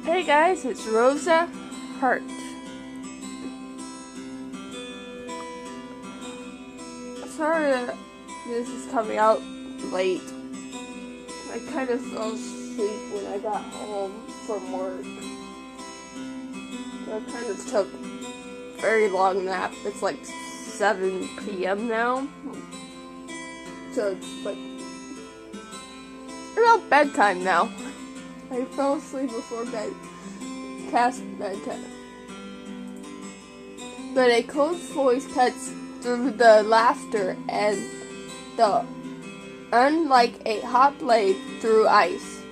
Hey guys, it's Rosa Hart. Sorry that this is coming out late. I kind of fell asleep when I got home from work. I kind of took a very long nap. It's like 7 p.m. now. So it's like about bedtime now. I fell asleep before past bedtime. But a cold voice cuts through the laughter and the unlike a hot blade through ice.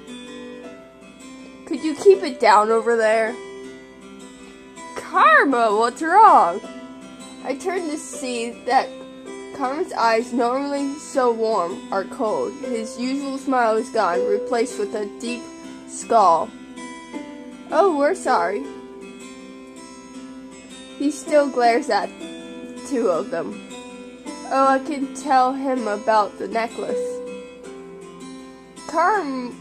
Could you keep it down over there? Karma, what's wrong? I turned to see that Karma's eyes, normally so warm, are cold. His usual smile is gone, replaced with a deep scowl. Oh, we're sorry. He still glares at two of them. Oh, I can tell him about the necklace. Karma,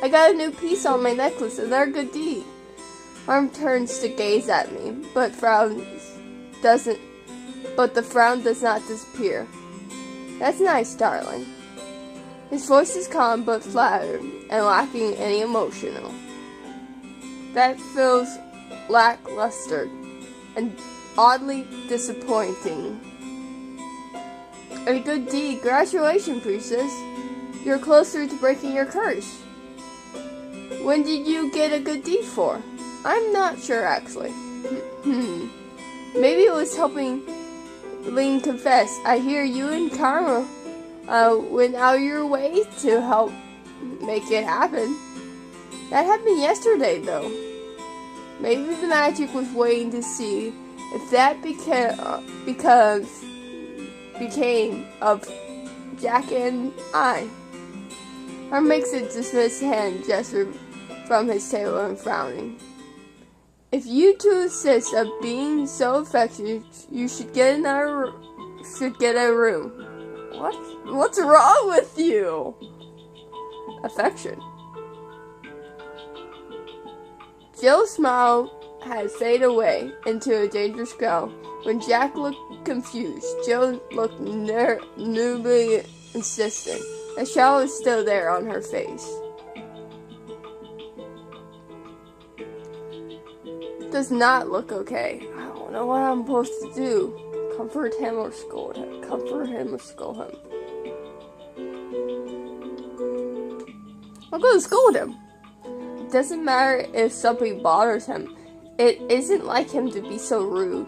I got a new piece on my necklace, and they're a good deed. Arm turns to gaze at me, but the frown does not disappear. That's nice, darling. His voice is calm but flattered and lacking any emotional. That feels lackluster and oddly disappointing. A good deed. Congratulations, princess. You're closer to breaking your curse. When did you get a good deed for? I'm not sure, actually. Maybe it was helping Ling confess. I hear you and Karma went out of your way to help make it happen. That happened yesterday, though. Maybe the magic was waiting to see if that became of Jack and I. Arm makes a dismissed hand gesture from his table and frowning. If you two insist of being so affectionate, you should get a room. What? What's wrong with you? Affection. Jill's smile had faded away into a dangerous scowl. When Jack looked confused, Jill looked newly insistent. A shadow is still there on her face. Does not look okay. I don't know what I'm supposed to do. Comfort him or scold him. Comfort him or scold him. I'm going to scold him. It doesn't matter if something bothers him. It isn't like him to be so rude.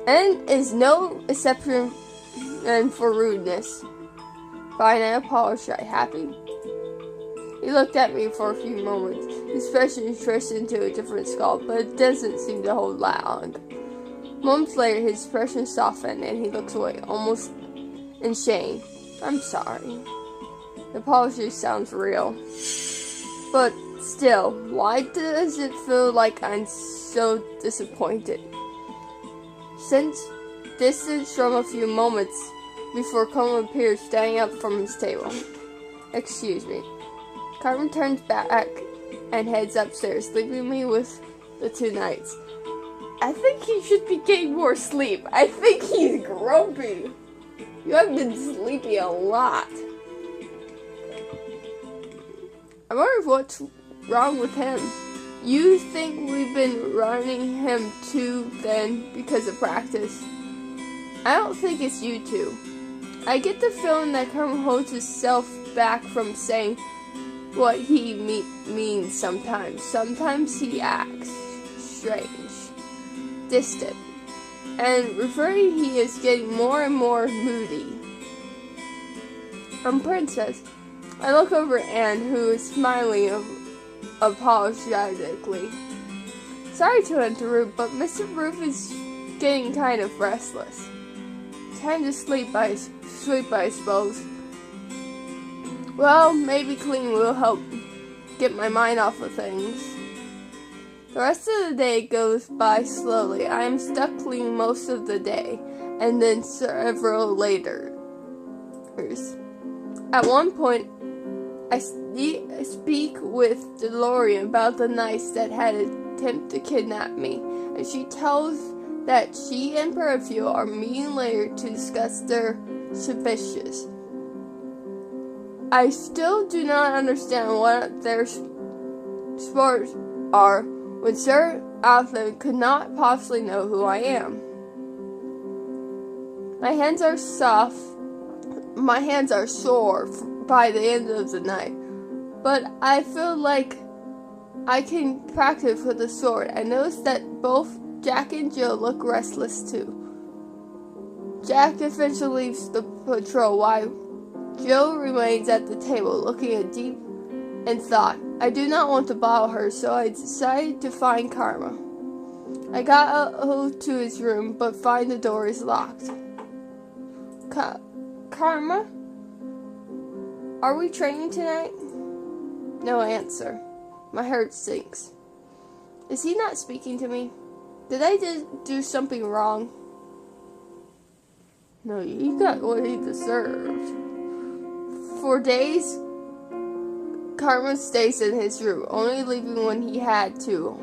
And is no exception for rudeness. Fine, I apologize. Happy? He looked at me for a few moments. His expression twisted into a different skull, but it doesn't seem to hold long. Moments later, his expression softened and he looks away, almost in shame. I'm sorry. The apology sounds real. But still, why does it feel like I'm so disappointed? Since distance from a few moments before Carmen appears standing up from his table. Excuse me. Carmen turns back and heads upstairs, leaving me with the two knights. I think he should be getting more sleep. I think he's grumpy. You have been sleeping a lot. I wonder what's wrong with him. You think we've been running him too thin because of practice? I don't think it's you two. I get the feeling that Carmen holds himself back from saying what he means sometimes. Sometimes he acts strange, distant, and referring he is getting more and more moody. Princess. I look over at Anne, who is smiling apologetically. Sorry to interrupt, but Mr. Roof is getting kind of restless. Time to sleep, I suppose. Well, maybe cleaning will help get my mind off of things. The rest of the day goes by slowly. I am stuck cleaning most of the day, and then several later. At one point, I speak with DeLorean about the knights that had attempted to kidnap me, and she tells that she and Perfil are meeting later to discuss their suspicions. I still do not understand what their sports are when Sir Athlon could not possibly know who I am. My hands are sore by the end of the night, but I feel like I can practice with the sword. I notice that both Jack and Jill look restless too. Jack eventually leaves the patrol while Jill remains at the table looking deep in thought. I do not want to bother her, so I decided to find Karma. I got out to his room, but find the door is locked. Karma? Are we training tonight? No answer. My heart sinks. Is he not speaking to me? Did I do something wrong? No, you got what he deserved. For days, Karma stays in his room, only leaving when he had to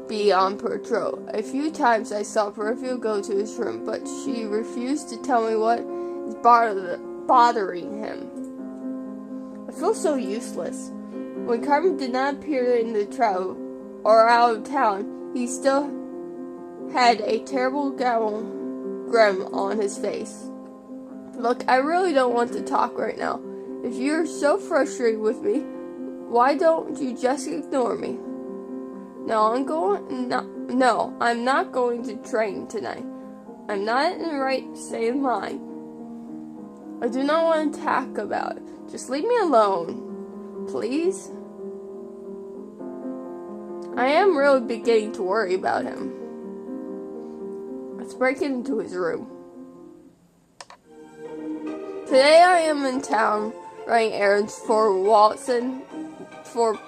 be on patrol. A few times I saw Perfil go to his room, but she refused to tell me what is bothering him. I feel so useless. When Karma did not appear in the travel or out of town, he still had a terrible grin on his face. Look, I really don't want to talk right now. If you're so frustrated with me, why don't you just ignore me? No, I'm not going to train tonight. I'm not in the right state of mind. I do not want to talk about it. Just leave me alone, please. I am really beginning to worry about him. Let's break into his room. Today I am in town running errands with Watson for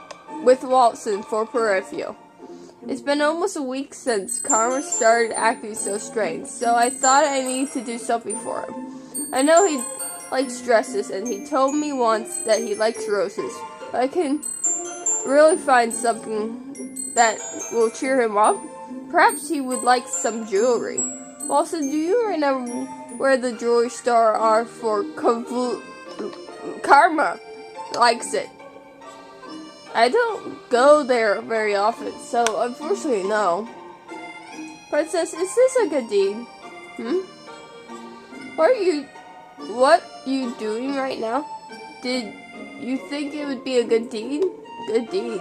Perfil. It's been almost a week since Karma started acting so strange, so I thought I needed to do something for him. I know he likes dresses, and he told me once that he likes roses, but I can really find something that will cheer him up. Perhaps he would like some jewelry. Watson, do you remember where the jewelry store are for Karma likes it? I don't go there very often, so unfortunately no. Princess, is this a good deed? What you doing right now? Did you think it would be a good deed? Good deed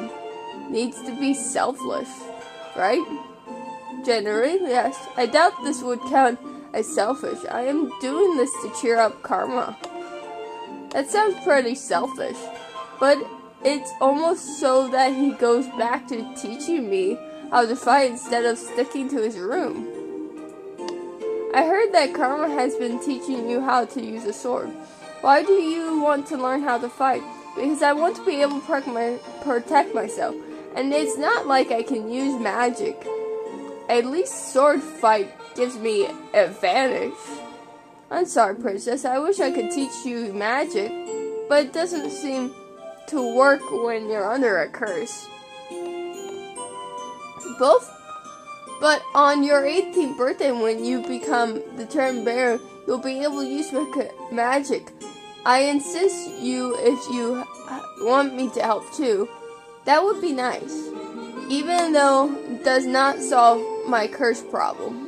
needs to be selfless, right? Generally, yes. I doubt this would count as selfish. I am doing this to cheer up Karma. That sounds pretty selfish, but it's almost so that he goes back to teaching me how to fight instead of sticking to his room. I heard that Karma has been teaching you how to use a sword. Why do you want to learn how to fight? Because I want to be able to protect myself. And it's not like I can use magic. At least sword fight gives me advantage. I'm sorry, Princess. I wish I could teach you magic, but it doesn't seem to work when you're under a curse. But on your 18th birthday, when you become the Terran Bear, you'll be able to use magic. I insist if you want me to help too. That would be nice. Even though it does not solve my current problem.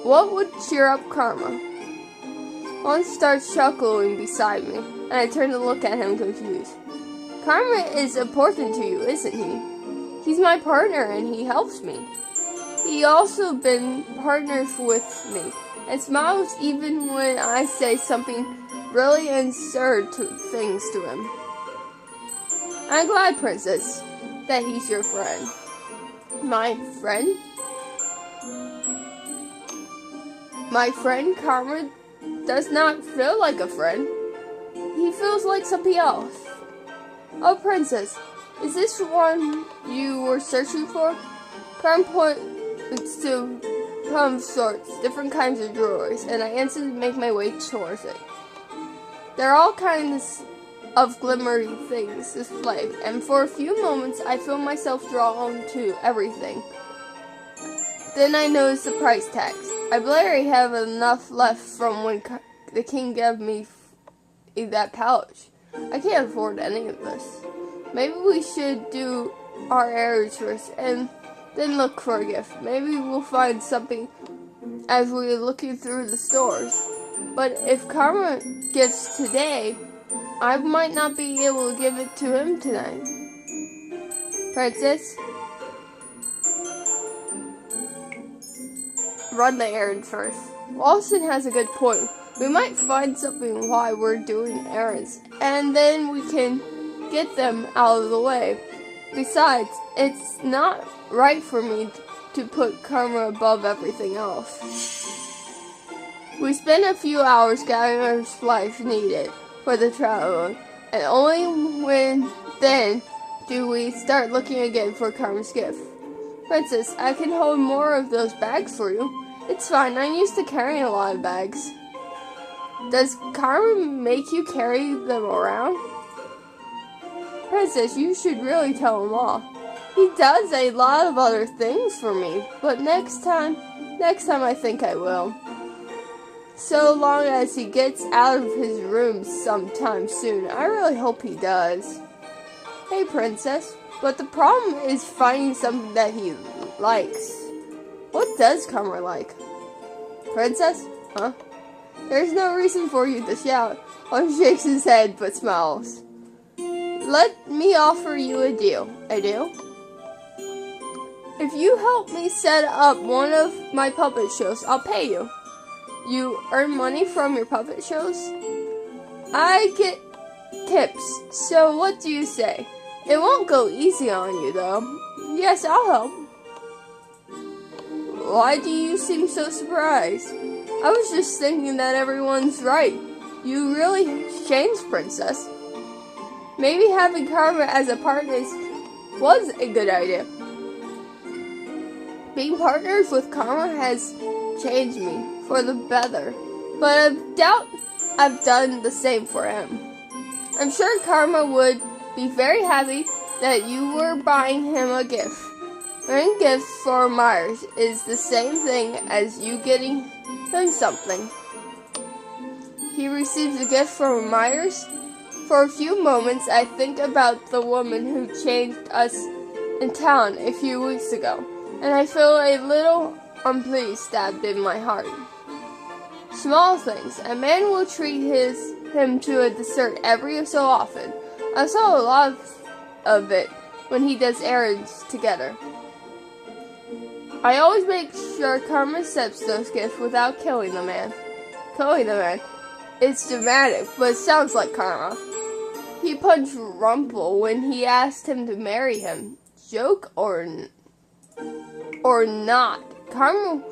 What would cheer up Karma? One starts chuckling beside me, and I turn to look at him confused. Karma is important to you, isn't he? He's my partner and he helps me. He also been partners with me and smiles even when I say something really absurd things to him. I'm glad, Princess, that he's your friend. My friend? My friend Karma does not feel like a friend. He feels like something else. Oh, Princess, is this one you were searching for? Karma points to some sorts, different kinds of drawers, and I instantly make my way towards it. There are all kinds of glimmering things displayed, and for a few moments I feel myself drawn to everything. Then I notice the price tags. I barely have enough left from when the king gave me that pouch. I can't afford any of this. Maybe we should do our errands first and then look for a gift. Maybe we'll find something as we're looking through the stores. But if Karma gifts today, I might not be able to give it to him tonight. Princess? Run the errand first. Walston has a good point. We might find something while we're doing errands, and then we can get them out of the way. Besides, it's not right for me to put Karma above everything else. We spend a few hours gathering our supplies needed for the travel, and only then do we start looking again for Karma's gift. Princess, I can hold more of those bags for you. It's fine, I'm used to carrying a lot of bags. Does Karma make you carry them around? Princess, you should really tell him off. He does a lot of other things for me, but next time I think I will. So long as he gets out of his room sometime soon. I really hope he does. Hey, Princess, but the problem is finding something that he likes. What does Karma like? Princess? Huh? There's no reason for you to shout. He shakes his head but smiles. Let me offer you a deal. A deal? If you help me set up one of my puppet shows, I'll pay you. You earn money from your puppet shows? I get tips, so what do you say? It won't go easy on you, though. Yes, I'll help. Why do you seem so surprised? I was just thinking that everyone's right. You really changed, Princess. Maybe having Karma as a partner was a good idea. Being partners with Karma has changed me for the better, but I doubt I've done the same for him. I'm sure Karma would be very happy that you were buying him a gift. Buying gifts for Myers is the same thing as you getting him something. He receives a gift from Myers. For a few moments, I think about the woman who changed us in town a few weeks ago, and I feel a little unpleased stabbed in my heart. Small things. A man will treat him to a dessert every so often. I saw a lot of it when he does errands together. I always make sure Karma accepts those gifts without killing the man. Killing the man. It's dramatic, but it sounds like Karma. He punched Rumple when he asked him to marry him. Joke or not, Karma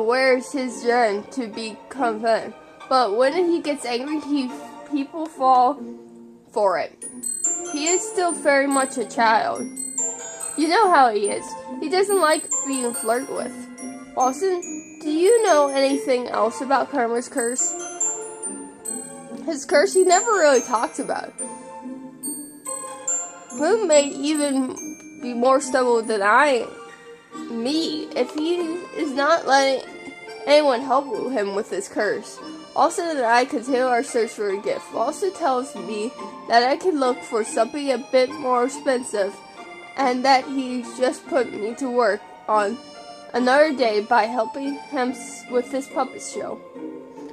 wears his gen to be confident, but when he gets angry, people fall for it. He is still very much a child. You know how he is. He doesn't like being flirted with. Walston, do you know anything else about Karma's curse? His curse he never really talks about. Who may even be more stubborn than me, if he is not letting anyone help him with his curse. Walston and I continue our search for a gift. Walston tells me that I can look for something a bit more expensive, and that he's just put me to work on another day by helping him with his puppet show.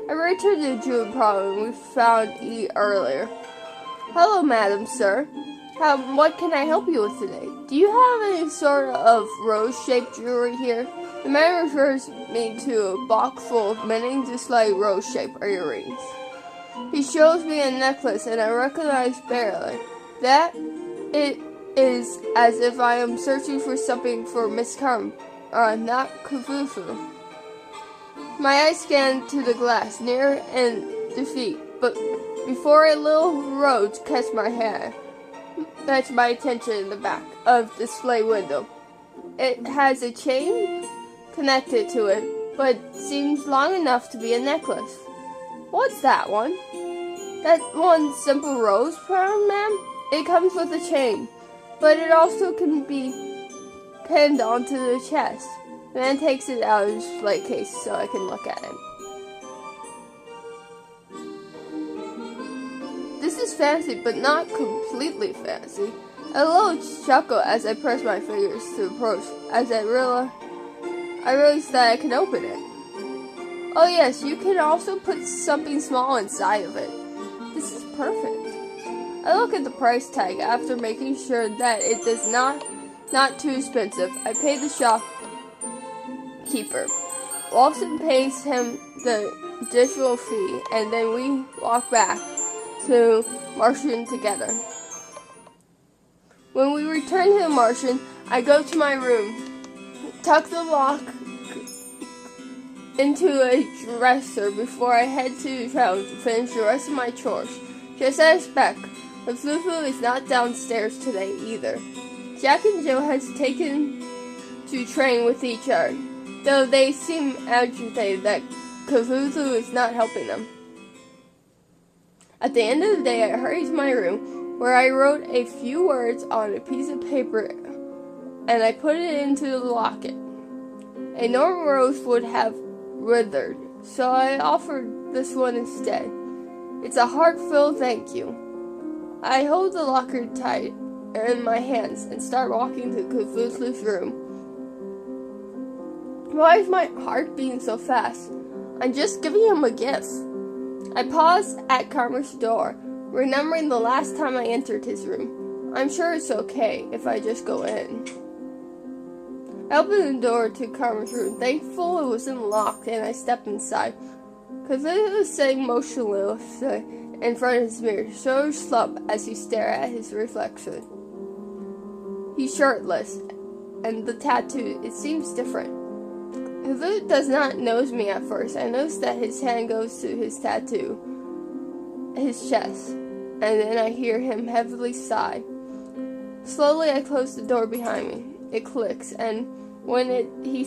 I returned to the jewelry problem we found earlier. Hello, madam, sir. What can I help you with today? Do you have any sort of rose-shaped jewelry here? The man refers me to a box full of many display rose-shaped earrings. He shows me a necklace, and I recognize barely that it is as if I am searching for something for Miss Karma, not Kufufu. My eyes scan to the glass, near and defeat, but before a little rose catch my attention in the back of the display window. It has a chain connected to it, but seems long enough to be a necklace. What's that one? That one simple rose crown, ma'am? It comes with a chain, but it also can be pinned onto the chest. The man takes it out of his display case so I can look at it. This is fancy, but not completely fancy. A little chuckle as I press my fingers to the approach, as I realized that I can open it. Oh yes, you can also put something small inside of it. This is perfect. I look at the price tag after making sure that it is not too expensive. I pay the shopkeeper. Walton pays him the additional fee, and then we walk back to Martian together. When we return to the Martian, I go to my room, tuck the lock into a dresser before I head to town to finish the rest of my chores. Just as I expect, but Fufu is not downstairs today either. Jack and Jill has taken to train with each other, though they seem agitated that Kafuzu is not helping them. At the end of the day, I hurry to my room, where I wrote a few words on a piece of paper, and I put it into the locket. A normal rose would have withered, so I offered this one instead. It's a heartfelt thank you. I hold the locker tight in my hands and start walking to Kafuzu's room. Why is my heart beating so fast? I'm just giving him a gift. I pause at Karma's door, remembering the last time I entered his room. I'm sure it's okay if I just go in. I open the door to Karma's room, thankful it wasn't locked, and I step inside. Kafuzu was sitting motionless in front of his mirror, shoulders slumped as he stared at his reflection. He's shirtless, and the tattoo, it seems different. Kafuzu does not notice me at first. I notice that his hand goes to his tattoo, his chest, and then I hear him heavily sigh. Slowly I close the door behind me. It clicks, and he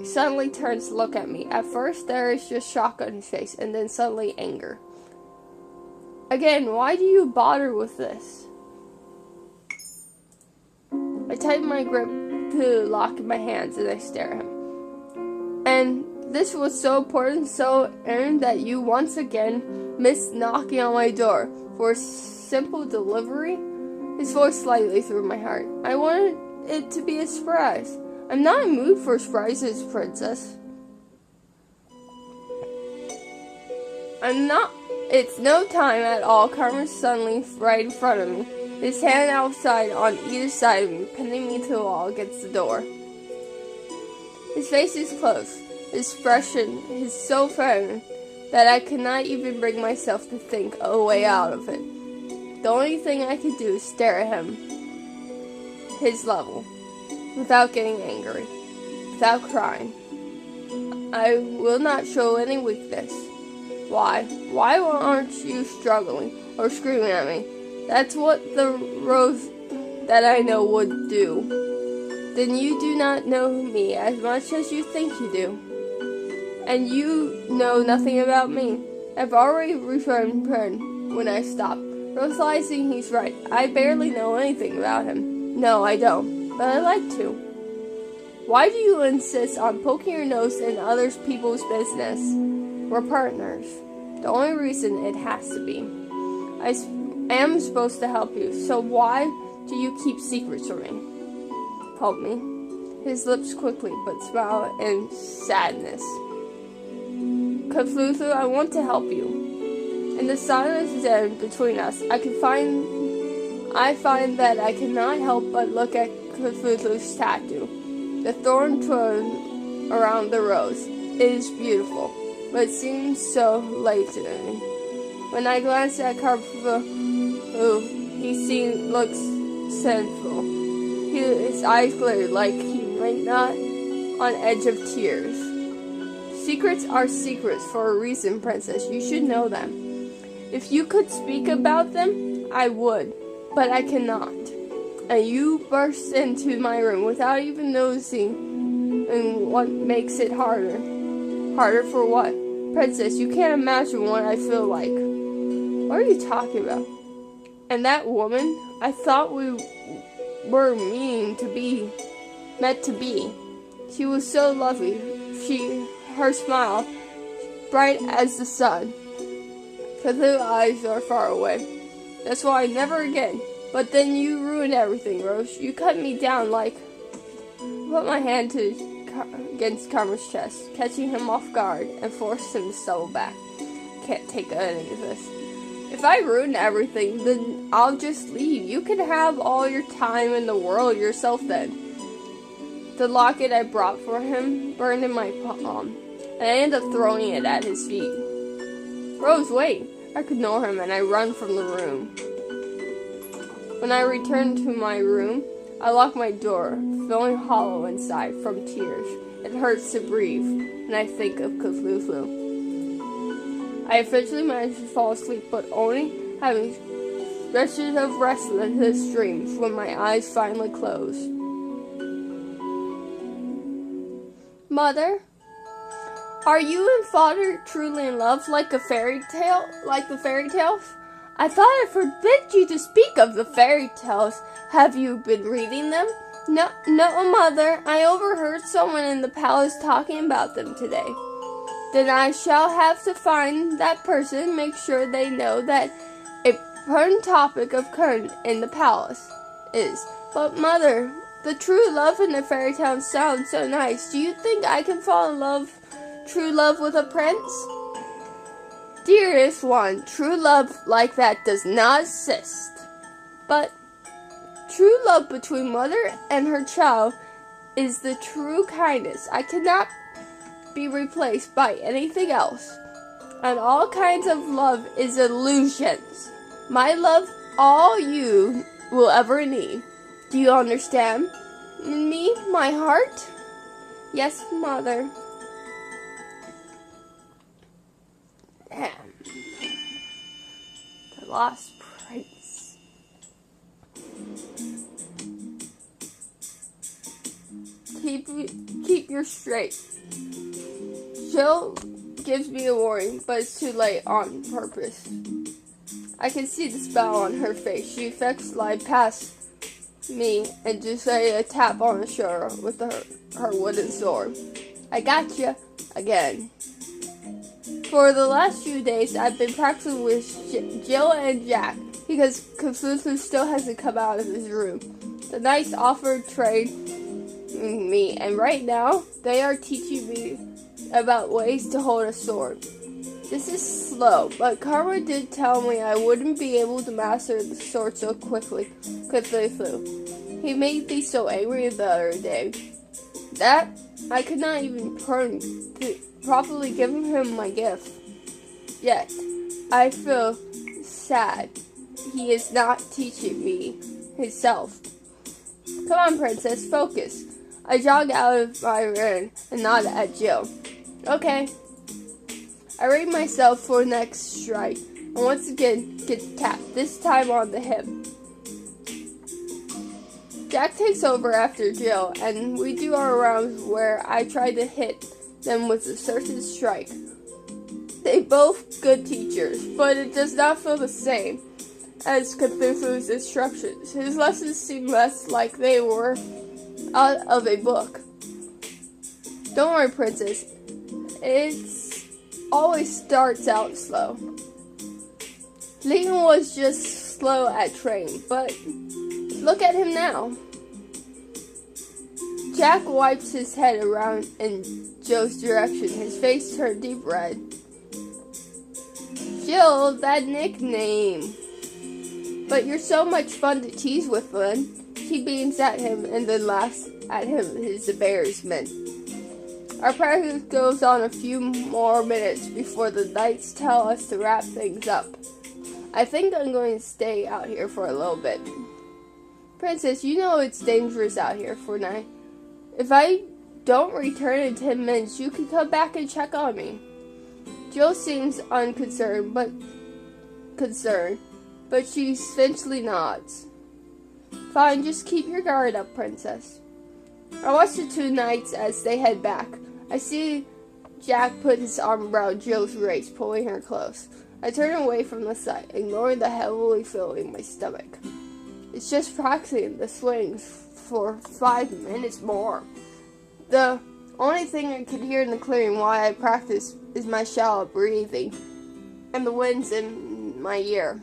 suddenly turns to look at me. At first there is just shock on his face, and then suddenly anger. Again, why do you bother with this? I tighten my grip to the lock in my hands and I stare at him. And this was so important, so earned that you once again missed knocking on my door for a simple delivery? His voice slightly through my heart. I wanted it to be a surprise. I'm not in the mood for surprises, princess. It's no time at all. Carmen's suddenly right in front of me, his hand outside on either side of me, pinning me to the wall against the door. His face is closed. His expression is so feminine that I cannot even bring myself to think a way out of it. The only thing I could do is stare at him, his level, without getting angry, without crying. I will not show any weakness. Why? Why aren't you struggling or screaming at me? That's what the rose that I know would do. Then you do not know me as much as you think you do. And you know nothing about me. I've already returned when I stop, realizing he's right. I barely know anything about him. No, I don't, but I like to. Why do you insist on poking your nose in other people's business? We're partners. The only reason it has to be. I am supposed to help you, so why do you keep secrets from me? Help me? His lips quickly but smile in sadness. Kafuzu, I want to help you. In the silence then between us, I find that I cannot help but look at Kafuzu's tattoo. The thorn twine around the rose. It is beautiful, but it seems so late to me. When I glance at Kafuzu, he looks sinful. His eyes glare like he might not on edge of tears. Secrets are secrets for a reason, princess. You should know them. If you could speak about them, I would, but I cannot. And you burst into my room without even noticing, and what makes it harder? Harder for what? Princess, you can't imagine what I feel like. What are you talking about? And that woman, I thought we were meant to be. She was so lovely. Her smile, bright as the sun. Her eyes are far away. That's why never again. But then you ruined everything, Rose. You cut me down like... Put my hand against Carmen's chest, catching him off guard, and forced him to stumble back. Can't take any of this. If I ruin everything, then I'll just leave. You can have all your time in the world yourself then. The locket I brought for him burned in my palm, and I ended up throwing it at his feet. Rose, wait! I ignore him and I run from the room. When I return to my room, I lock my door, feeling hollow inside from tears. It hurts to breathe, and I think of Cthulhu. I eventually managed to fall asleep, but only having stretches of restless dreams when my eyes finally closed. Mother, are you and Father truly in love like the fairy tales? I thought I forbid you to speak of the fairy tales. Have you been reading them? No, Mother. I overheard someone in the palace talking about them today. Then I shall have to find that person, make sure they know that a important topic of current in the palace is. But Mother, the true love in the fairy tale sounds so nice. Do you think I can fall in love, true love with a prince? Dearest one, true love like that does not exist. But true love between mother and her child is the true kindness. I cannot be replaced by anything else. And all kinds of love is illusions. My love, all you will ever need. Do you understand me, my heart? Yes, Mother. Damn. The Lost Prince. Keep your straight. Jill gives me a warning, but it's too late on purpose. I can see the spell on her face. She affects slide past me and just a tap on the shoulder with her wooden sword. I gotcha again. For the last few days, I've been practicing with Jill and Jack because Cthulhu still hasn't come out of his room. The knights offered trade me, and right now they are teaching me about ways to hold a sword. This is slow, but Karma did tell me I wouldn't be able to master the sword so quickly. Cthulhu. He made me so angry the other day that I could not even properly give him my gift. Yet, I feel sad he is not teaching me himself. Come on, Princess, focus. I jog out of my room and nod at Jill. Okay. I rate myself for the next strike, and once again get tapped, this time on the hip. Jack takes over after Jill, and we do our rounds where I try to hit them with a certain strike. They both good teachers, but it does not feel the same as Cthulhu's instructions. His lessons seem less like they were out of a book. Don't worry, Princess. It always starts out slow. Lincoln was just slow at training, but look at him now. Jack wipes his head around in Joe's direction. His face turned deep red. Jill, that nickname. But you're so much fun to tease with, Lynn. She beams at him and then laughs at his embarrassment. Our practice goes on a few more minutes before the knights tell us to wrap things up. I think I'm going to stay out here for a little bit. Princess, you know it's dangerous out here for night. If I don't return in 10 minutes, you can come back and check on me. Jill seems unconcerned, but she eventually nods. Fine, just keep your guard up, Princess. I watch the two knights as they head back. I see Jack put his arm around Jill's waist, pulling her close. I turn away from the sight, ignoring the heavily filling my stomach. It's just practicing the swings for 5 minutes more. The only thing I could hear in the clearing while I practice is my shallow breathing and the winds in my ear.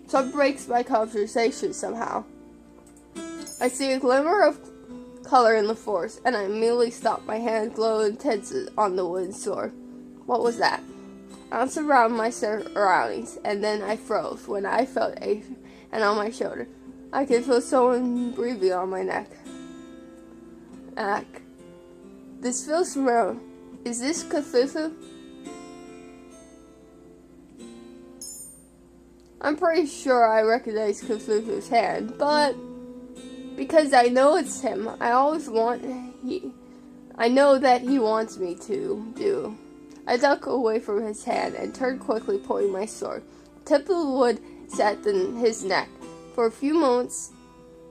So it breaks my concentration somehow. I see a glimmer of color in the forest, and I immediately stop. My hand glow intense on the wooden sword. What was that? I bounced around my surroundings, and then I froze when I felt a hand on my shoulder. I could feel someone breathing on my neck. This feels familiar. Is this Cthulhu? I'm pretty sure I recognize Cthulhu's hand, but because I know it's him, I know that he wants me to do. I duck away from his hand and turn quickly, pulling my sword. The tip of the wood sat in his neck. For a few moments,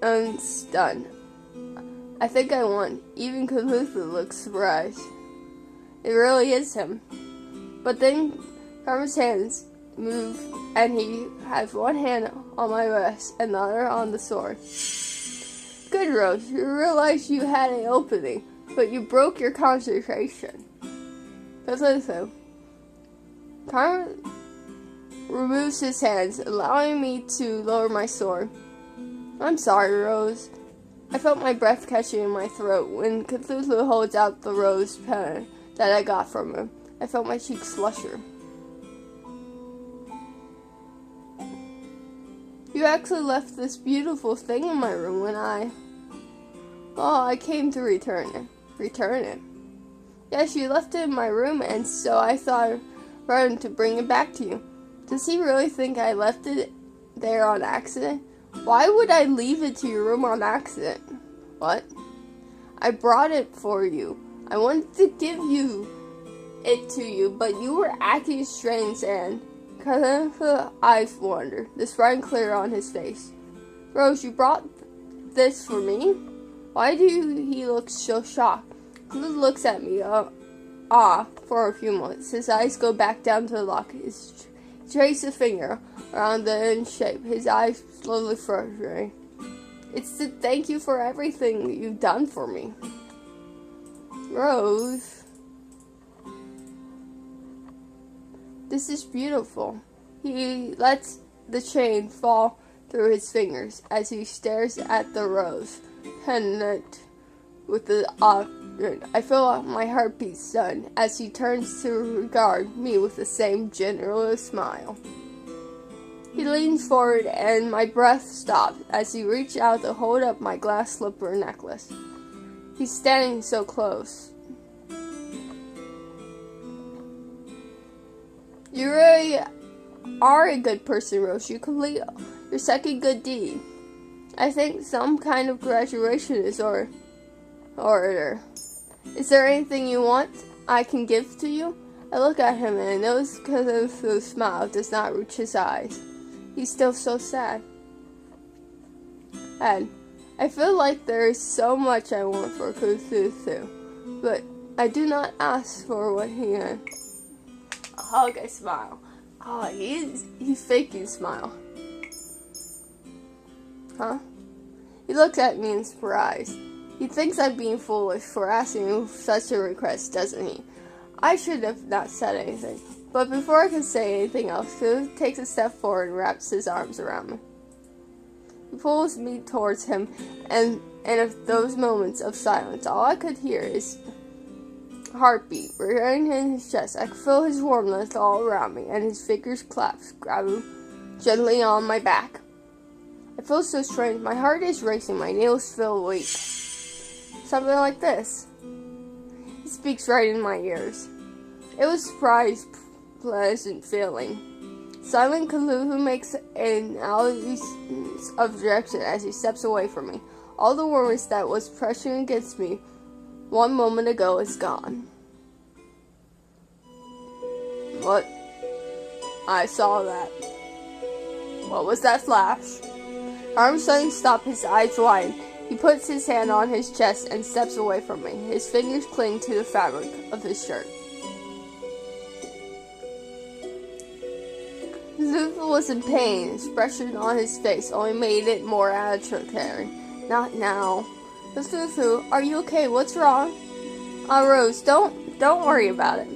I'm stunned. I think I won. Even Cthulhu looks surprised. It really is him. But then Karma's hands move, and he has one hand on my wrist and the other on the sword. Good, Rose. You realized you had an opening, but you broke your concentration. Cthulhu. Karma removes his hands, allowing me to lower my sword. I'm sorry, Rose. I felt my breath catching in my throat when Cthulhu holds out the rose pen that I got from him. I felt my cheeks flusher. You actually left this beautiful thing in my room when I came to return it. Yes, you left it in my room, and so I thought rather to bring it back to you. Does he really think I left it there on accident? Why would I leave it to your room on accident? What? I brought it for you. I wanted to give it to you, but you were acting strange, and Cthulhu's eyes wandered, this running clear on his face. Rose, you brought this for me? Why do he look so shocked? Cthulhu looks at me, for a few moments. His eyes go back down to the lock. He traces a finger around the end shape. His eyes slowly fluttering. It's to thank you for everything you've done for me. Rose. This is beautiful. He lets the chain fall through his fingers as he stares at the rose pendant with the I feel my heartbeat stun as he turns to regard me with the same generous smile. He leans forward and my breath stops as he reaches out to hold up my glass slipper necklace. He's standing so close. You really are a good person, Rose. You complete your second good deed. I think some kind of graduation is order. Is there anything you want I can give to you? I look at him and I notice Cthulhu's smile does not reach his eyes. He's still so sad. And I feel like there is so much I want for Cthulhu, but I do not ask for what he wants. A hug, I smile. Oh, he's faking smile. Huh? He looks at me in surprise. He thinks I'm being foolish for asking such a request, doesn't he? I should have not said anything. But before I can say anything else, Cthulhu takes a step forward and wraps his arms around me. He pulls me towards him, and in those moments of silence, all I could hear is heartbeat returning in his chest. I could feel his warmth all around me, and his fingers clasp, grabbing gently on my back. I feel so strange. My heart is racing. My nails feel weak. Something like this. He speaks right in my ears. It was a surprise, pleasant feeling. Silent Cthulhu makes an allegiance of direction as he steps away from me. All the warmth that was pressing against me 1 moment ago is gone. What? I saw that. What was that flash? Arms suddenly stop, his eyes widen. He puts his hand on his chest and steps away from me. His fingers cling to the fabric of his shirt. was in pain. Expression on his face only made it more agitating. Not now. Lulu, are you okay? What's wrong? Rose, don't worry about it.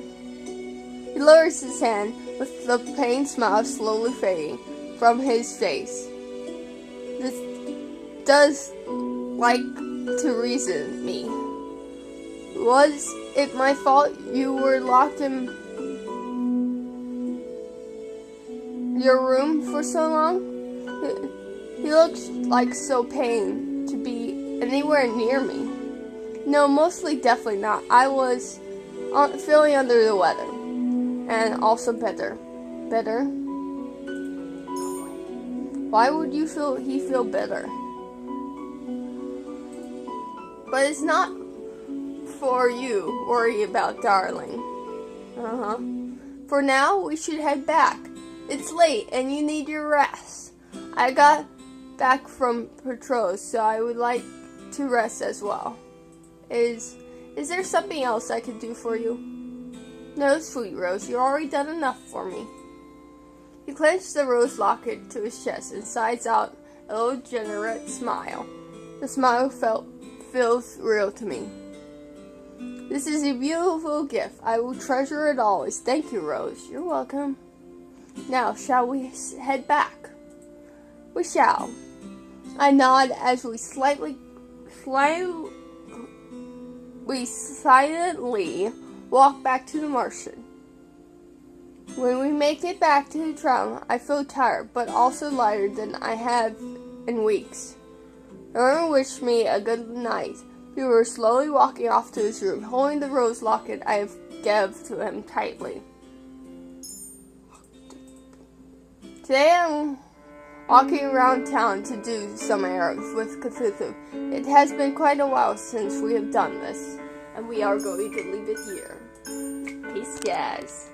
He lowers his hand with the pain smile slowly fading from his face. This does like to reason me. Was it my fault you were locked in your room for so long? He looks like so pained to be anywhere near me. No, mostly definitely not. I was feeling under the weather. And also better. Better? Why would he feel better? But it's not for you worry about, darling. For now, we should head back. It's late and you need your rest. I got back from patrol, so I would like to rest as well. Is there something else I could do for you? No, sweet Rose, you've already done enough for me. He clenched the rose locket to his chest and sighs out a little generous smile. The smile feels real to me. This is a beautiful gift. I will treasure it always. Thank you, Rose. You're welcome. Now, shall we head back? We shall. I nod as we silently walk back to the Martian. When we make it back to the town, I feel tired, but also lighter than I have in weeks. Aaron wished me a good night. We were slowly walking off to his room, holding the rose locket I gave to him tightly. Today I'm walking around town to do some errands with Cthulhu. It has been quite a while since we have done this, and we are going to leave it here. Peace, guys.